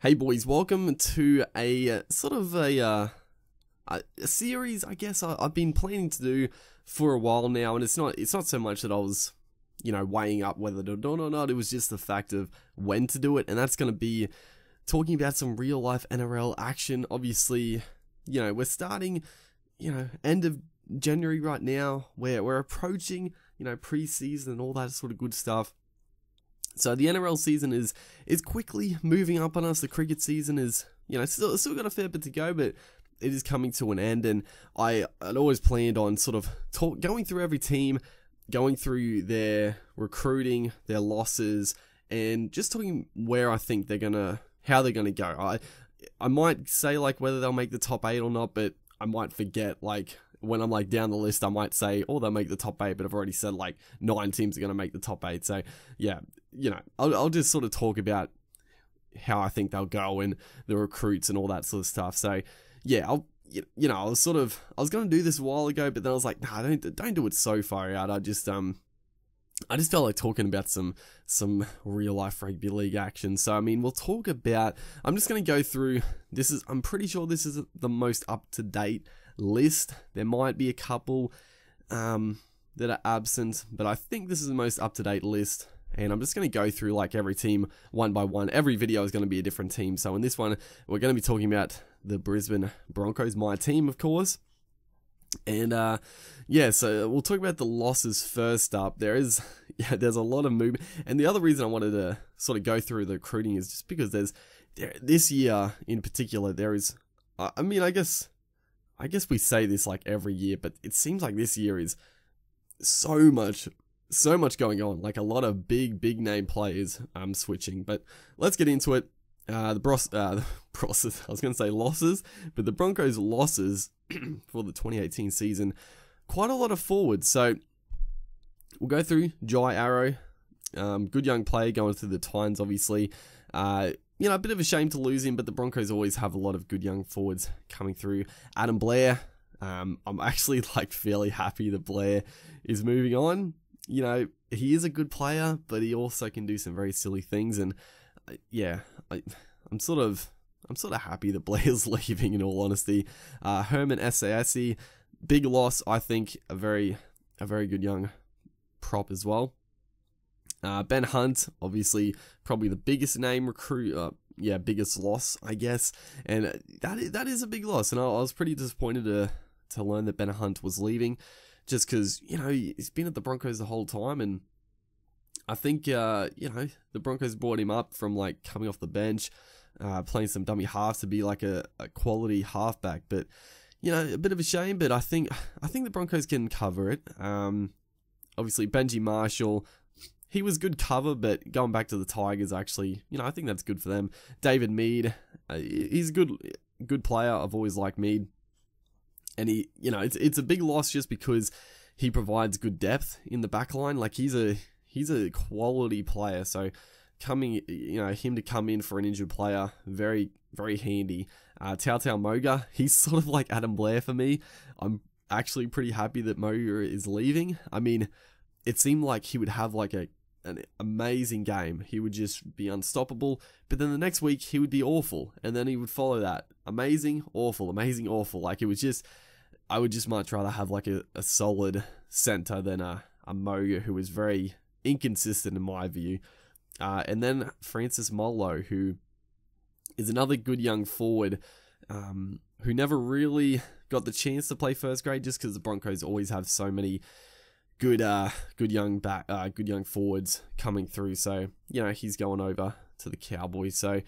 Hey boys, welcome to a sort of a series I guess I've been planning to do for a while now, and it's not so much that I was, weighing up whether to do it or not. It was just the fact of when to do it, and that's going to be talking about some real life NRL action. Obviously, we're starting, end of January right now, where we're approaching, pre-season and all that sort of good stuff. So the NRL season is quickly moving up on us. The cricket season is, still got a fair bit to go, but it is coming to an end. And I'd always planned on sort of going through every team, going through their recruiting, their losses, and just talking where I think how they're gonna go. I might say like whether they'll make the top 8 or not, but I might forget like. When I'm like down the list, I might say, oh, they'll make the top 8, but I've already said like 9 teams are going to make the top 8. So yeah, I'll just sort of talk about how I think they'll go and the recruits and all that sort of stuff. So yeah, I was going to do this a while ago, but then I was like, nah, don't do it so far out. I just felt like talking about some real life rugby league action. So I mean, we'll talk about. I'm just going to go through. I'm pretty sure this is the most up to date list. There might be a couple that are absent, but I think this is the most up to date list. And I'm just going to go through like every team one by one. Every video is going to be a different team. So in this one, we're going to be talking about the Brisbane Broncos, my team, of course. And so we'll talk about the losses first up. There's a lot of movement, and the other reason I wanted to sort of go through the recruiting is just because this year in particular there is. I mean, I guess we say this like every year, but it seems like this year is so much going on. Like a lot of big name players switching. But let's get into it. The Brosses, I was going to say losses, but the Broncos' losses for the 2018 season, quite a lot of forwards. So we'll go through Jai Arrow, good young player going through the Titans, obviously. A bit of a shame to lose him, but the Broncos always have a lot of good young forwards coming through. Adam Blair, I'm actually like fairly happy that Blair is moving on. He is a good player, but he also can do some very silly things, and I'm sort of happy that Blair's leaving, in all honesty. Herman Issaiyans, big loss, I think, a very good young prop as well. Ben Hunt, obviously, probably the biggest name recruit, biggest loss, I guess, and that is a big loss, and I was pretty disappointed to learn that Ben Hunt was leaving, just because, he's been at the Broncos the whole time, and I think, the Broncos brought him up from, like, coming off the bench, playing some dummy half to be, like, a quality halfback, but, a bit of a shame, but I think the Broncos can cover it. Obviously, Benji Marshall, he was good cover, but going back to the Tigers, actually, I think that's good for them. David Mead, he's a good player. I've always liked Mead. And it's a big loss just because he provides good depth in the back line. Like, he's a quality player. So him to come in for an injured player, very, very handy. Tautau Moga, he's sort of like Adam Blair for me. I'm actually pretty happy that Moga is leaving. I mean, it seemed like he would have like an amazing game. He would just be unstoppable, but then the next week he would be awful, and then he would follow that. Amazing, awful, amazing, awful. Like, it was just, I would just much rather have like a solid center than a Moga who was very inconsistent in my view. And then Francis Molo, who is another good young forward, who never really got the chance to play first grade just because the Broncos always have so many good young forwards coming through. So, he's going over to the Cowboys. So,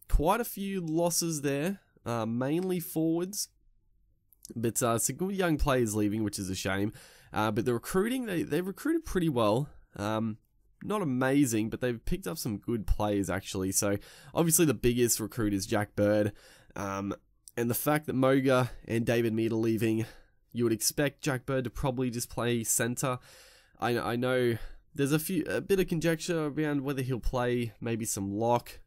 quite a few losses there, mainly forwards. But some good young players leaving, which is a shame. But the recruiting, they recruited pretty well. Not amazing, but they've picked up some good players, actually. So, obviously, the biggest recruit is Jack Bird. And the fact that Moga and David Mead are leaving, you would expect Jack Bird to probably just play centre. I know there's a bit of conjecture around whether he'll play maybe some lock.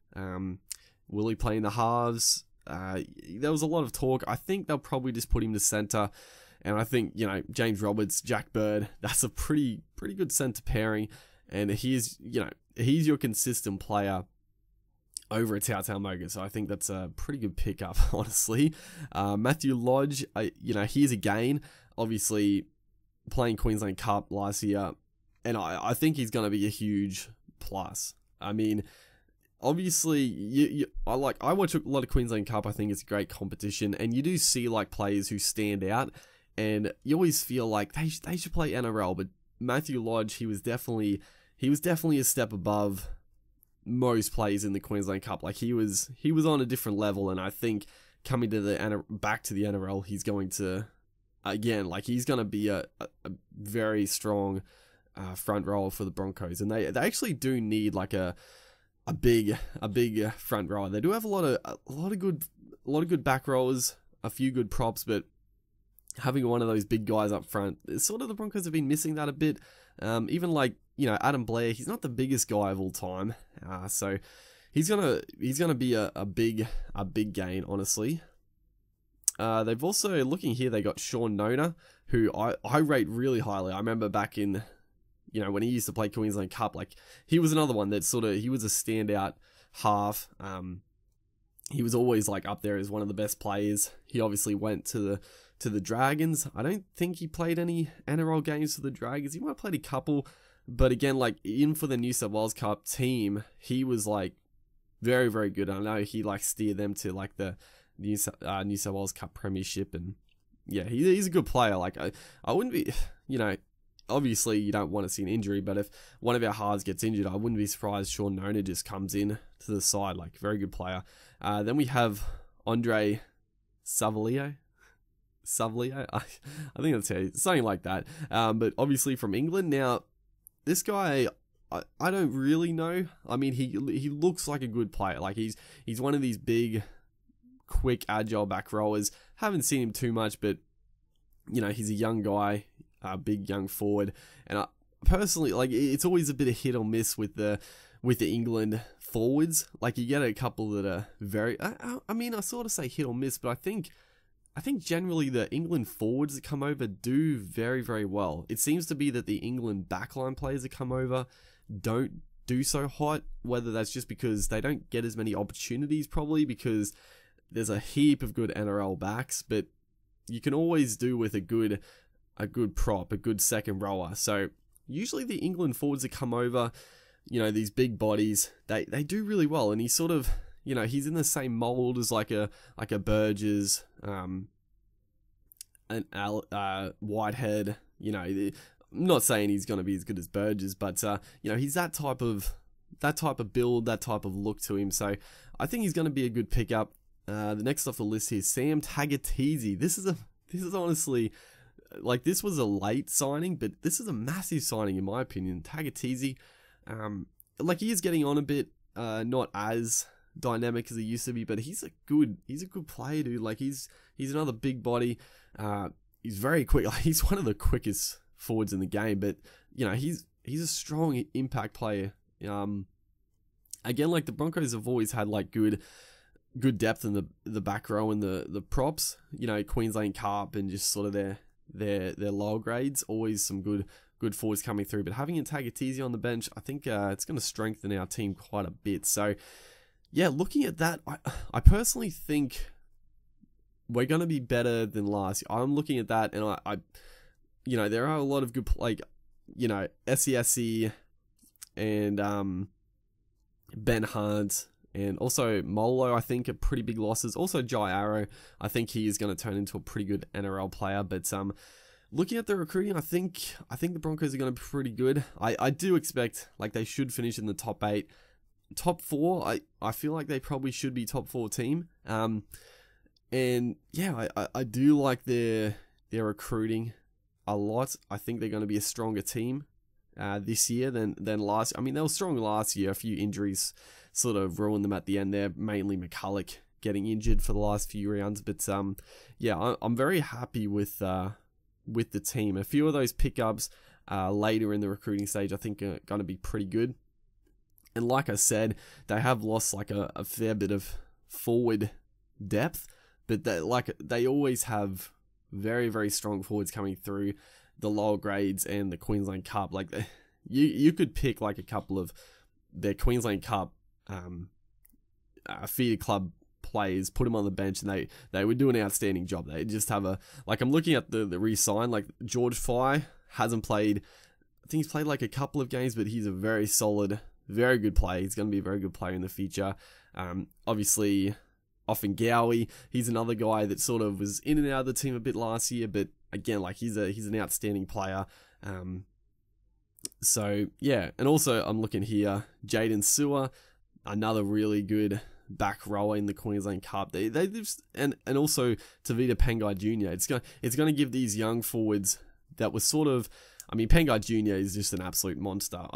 Will he play in the halves? There was a lot of talk. I think they'll probably just put him to centre. And I think, James Roberts, Jack Bird, that's a pretty good centre pairing. And he's your consistent player. over a Tautau Moga, so I think that's a pretty good pickup, honestly. Matthew Lodge, he's a gain. Obviously, playing Queensland Cup last year, and I think he's going to be a huge plus. I mean, obviously, I watch a lot of Queensland Cup. I think it's a great competition, and you do see like players who stand out, and you always feel like they should play NRL. But Matthew Lodge, he was definitely a step above most players in the Queensland Cup. Like he was on a different level, and I think coming to back to the NRL, he's going to he's going to be a very strong front rower for the Broncos, and they actually do need like a big front rower. They do have a lot of good back rowers, a few good props, but having one of those big guys up front, sort of the Broncos have been missing that a bit. Even like, Adam Blair, he's not the biggest guy of all time, so he's gonna be a big gain, honestly. They've also, looking here, they got Sean Nona, who I rate really highly. I remember back in, when he used to play Queensland Cup, like he was another one that he was a standout half. He was always like up there as one of the best players. He obviously went to the Dragons. I don't think he played any NRL games for the Dragons. He might have played a couple, but again, like in for the New South Wales Cup team, he was like very, very good. I know he like steered them to like the New South Wales Cup Premiership, and yeah, he's a good player. Like I wouldn't be, obviously you don't want to see an injury, but if one of our halves gets injured, I wouldn't be surprised Sean Nona just comes in to the side. Like very good player. Then we have Andre Savalio. I think that's how, something like that. But obviously from England. Now, this guy, I don't really know. I mean, he looks like a good player. Like he's one of these big, quick, agile back rowers. Haven't seen him too much, but he's a young guy, a big young forward. And I personally, like, it's always a bit of hit or miss with the England forwards. Like you get a couple that are very, I mean, I sort of say hit or miss, but I think generally the England forwards that come over do very, very well. It seems to be that the England backline players that come over don't do so hot, whether that's just because they don't get as many opportunities, probably because there's a heap of good NRL backs, but you can always do with a good prop, a good second rower. So usually the England forwards that come over, these big bodies, they do really well, and he's sort of, he's in the same mold as like a Burgess, Whitehead. I'm not saying he's going to be as good as Burgess, but he's that type of build, that type of look to him. So I think he's going to be a good pickup. The next off the list here, Sam Tagataese. This is honestly, like, this was a late signing, but this is a massive signing in my opinion. Tagataese, like, he is getting on a bit, not as dynamic as he used to be, but he's a good player, dude. Like, he's another big body. He's very quick. Like, he's one of the quickest forwards in the game, but he's a strong impact player. Again, like, the Broncos have always had like good depth in the back row and the props. Queensland Cup and just sort of their lower grades, always some good forwards coming through. But having a Tagataese on the bench, I think it's going to strengthen our team quite a bit. So yeah, looking at that, I personally think we're going to be better than last year. I'm looking at that, and I there are a lot of good, like, SESE and Ben Hunt, and also Molo, I think, are pretty big losses. Also Jai Arrow, I think he is going to turn into a pretty good NRL player. But looking at the recruiting, I think the Broncos are going to be pretty good. I do expect, like, they should finish in the top 8. Top 4, I feel like they probably should be top 4 team. And yeah, I do like their recruiting a lot. I think they're going to be a stronger team this year than last. I mean, they were strong last year. A few injuries sort of ruined them at the end there. Mainly McCulloch getting injured for the last few rounds. But yeah, I'm very happy with the team. A few of those pickups later in the recruiting stage, I think, are going to be pretty good. And like I said, they have lost like a fair bit of forward depth, but they always have very, very strong forwards coming through the lower grades and the Queensland Cup. Like, you could pick like a couple of their Queensland Cup feeder club players, put them on the bench, and they would do an outstanding job. They just have I'm looking at the re-sign, like George Fry hasn't played, I think he's played like a couple of games, but he's a very solid, very good player. He's going to be a very good player in the future. Obviously, Offengowie, he's another guy that sort of was in and out of the team a bit last year, but again, like he's an outstanding player. So yeah, and also I'm looking here, Jaden Sewer, another really good back rower in the Queensland Cup. They just, and also Tavita Pangai Jr. It's going to give these young forwards that was sort of, I mean, Pangai Jr. is just an absolute monster.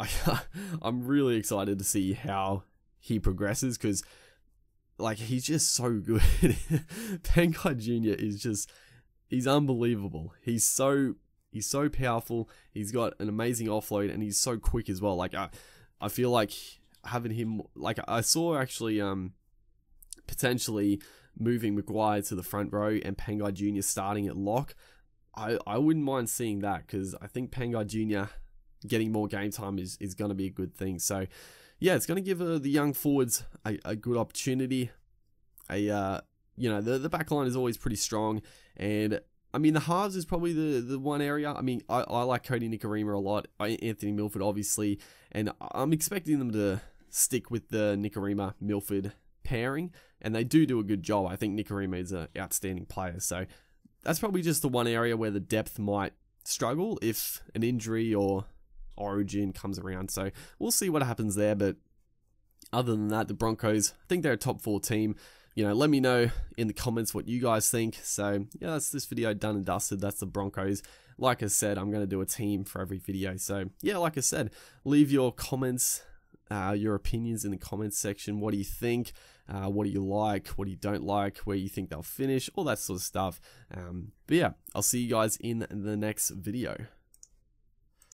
I'm really excited to see how he progresses, because like he's just so good. Pangai Jr. he's unbelievable. He's so powerful. He's got an amazing offload, and he's so quick as well. Like I feel like having him, like I saw actually potentially moving Maguire to the front row and Pangai Jr. starting at lock. I wouldn't mind seeing that, because I think Pangai Jr. getting more game time is going to be a good thing. So yeah, it's going to give the young forwards a good opportunity. The back line is always pretty strong, and I mean, the halves is probably the one area. I mean, I like Cody Nikorima a lot, Anthony Milford obviously, and I'm expecting them to stick with the Nikorima-Milford pairing, and they do a good job. I think Nikorima is an outstanding player, so that's probably just the one area where the depth might struggle if an injury or origin comes around. So we'll see what happens there, but other than that, the Broncos, I think they're a top 4 team. Let me know in the comments what you guys think. So yeah, that's this video done and dusted. That's the Broncos. Like I said, I'm going to do a team for every video. So yeah, like I said, leave your comments, your opinions in the comments section. What do you think? What do you like? What do you don't like? Where you think they'll finish? All that sort of stuff. But yeah, I'll see you guys in the next video.